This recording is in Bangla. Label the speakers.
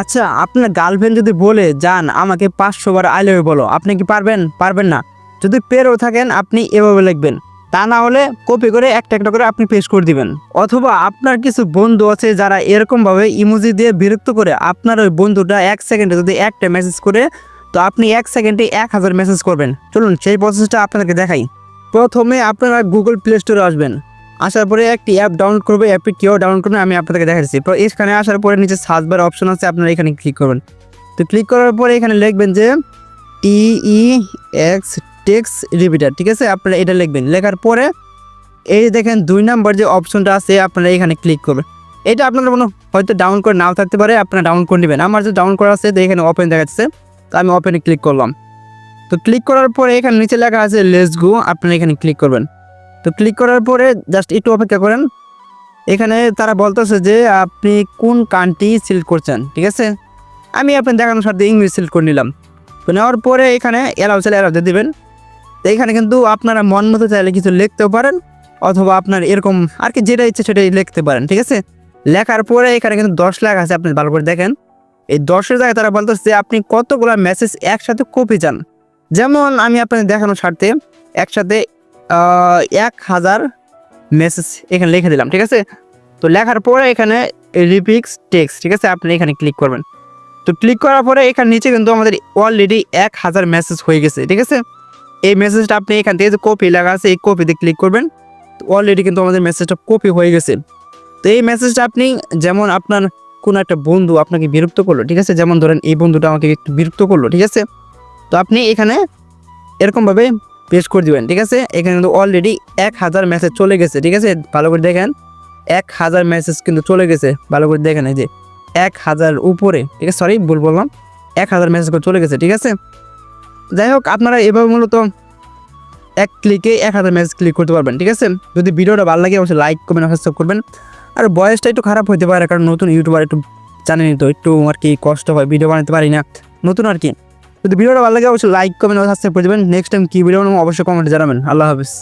Speaker 1: আচ্ছা, আপনার গার্লফ্রেন্ড যদি বলে যান আমাকে 500 বার আই লাভ ইউ বলো, আপনি কি পারবেন? পারবেন না। যদি পেরেও থাকেন আপনি এভাবে লিখবেন, তা না হলে কপি করে একটা একটা করে আপনি পেস্ট করে দিবেন। অথবা আপনার কিছু বন্ধু আছে যারা এরকমভাবে ইমোজি দিয়ে বিরক্ত করে, আপনার ওই বন্ধুটা 1 সেকেন্ডে যদি একটা মেসেজ করে, তো আপনি 1 সেকেন্ডে 1000 মেসেজ করবেন। চলুন সেই প্রসেসটা আপনাদেরকে দেখাই। প্রথমে আপনারা গুগল প্লে স্টোরে আসবেন, আসার পরে একটি অ্যাপ ডাউনলোড করবে, অ্যাপটি কেউ ডাউনলোড করবে আমি আপনাদেরকে দেখাচ্ছি। তো এখানে আসার পরে নিচে সার্চ বার অপশন আছে, আপনারা এখানে ক্লিক করবেন। তো ক্লিক করার পরে এখানে লিখবেন যে TEX টেক্সট রিপিটার, ঠিক আছে, আপনারা এটা লিখবেন। লেখার পরে এই যে দেখেন 2 নাম্বার যে অপশনটা আছে আপনারা এখানে ক্লিক করবেন। এটা আপনাদের কোনো হয়তো ডাউনলোড করে নাও থাকতে পারে, আপনারা ডাউনলোড করে নেবেন। আমার যে ডাউনলোড করা আছে তো এখানে ওপেন দেখাচ্ছে, তো আমি ওপেনে ক্লিক করলাম। তো ক্লিক করার পরে এখানে নিচে লেখা আছে লেটস গো, আপনারা এখানে ক্লিক করবেন। তো ক্লিক করার পরে জাস্ট একটু অপেক্ষা করেন। এখানে তারা বলতেছে যে আপনি কোন কান্ট্রি সিলেক্ট করছেন, ঠিক আছে। আমি আপনার দেখানোর সাথে ইংলিশ সিলেক্ট করে নিলাম। তো নেওয়ার পরে এখানে অ্যালাউ চাইলে অ্যালাউ দিয়ে দেবেন। তো এখানে কিন্তু আপনারা মন মতো চাইলে কিছু লিখতেও পারেন, অথবা আপনার এরকম আর কি যেটা ইচ্ছে সেটাই লিখতে পারেন, ঠিক আছে। লেখার পরে এখানে কিন্তু 10 লেখা আছে, আপনি ভালো করে দেখেন। এই 10-এর জায়গায় তারা বলতেছে যে আপনি কতগুলো মেসেজ একসাথে কপি চান। যেমন আমি আপনাদের দেখানোর স্বার্থে একসাথে 1000 মেসেজ এখানে লিখে দিলাম, ঠিক আছে। তো লেখার পরে এখানে রিপিক্স টেক্সট, ঠিক আছে, আপনি এখানে ক্লিক করবেন। তো ক্লিক করার পরে এখানে নিচে কিন্তু আমাদের অলরেডি 1000 মেসেজ হয়ে গেছে, ঠিক আছে। এই মেসেজটা আপনি এখান থেকে যে কপি লেখা আছে এই কপিতে ক্লিক করবেন। অলরেডি কিন্তু আমাদের মেসেজটা কপি হয়ে গেছে। তো এই মেসেজটা আপনি যেমন আপনার কোনো একটা বন্ধু আপনাকে বিরক্ত করলো, ঠিক আছে, যেমন ধরেন এই বন্ধুটা আমাকে একটু বিরক্ত করলো, ঠিক আছে। তো আপনি এখানে এরকমভাবে পেস্ট করে দিবেন, ঠিক আছে। এখানে কিন্তু অলরেডি 1000 মেসেজ চলে গেছে, ঠিক আছে, ভালো করে দেখেন। 1000 মেসেজ কিন্তু চলে গেছে, ভালো করে দেখেন। এই যে 1000 উপরে, ঠিক আছে, সরি ভুল বললাম, 1000 মেসেজ করে চলে গেছে, ঠিক আছে। যাই হোক, আপনারা এভাবে মূলত এক ক্লিকে 1000 মেসেজ ক্লিক করতে পারবেন, ঠিক আছে। যদি ভিডিওটা ভালো লাগে অবশ্যই লাইক কমেন্ট সাবস্ক্রাইব করবেন। আর ভয়েসটা একটু খারাপ হতে পারে, কারণ নতুন ইউটিউবার, একটু জানেনই তো, একটু আর কি কষ্ট হয়, ভিডিও বানাতে পারি না, নতুন আর কি। যদি ভিডিওটা ভালো লাগে অবশ্যই লাইক কমেন্ট সাবস্ক্রাইব করে দেবেন। নেক্সট টাইম কী ভিডিও বানাবো অবশ্যই কমেন্টে জানাবেন। আল্লাহ হাফিজ।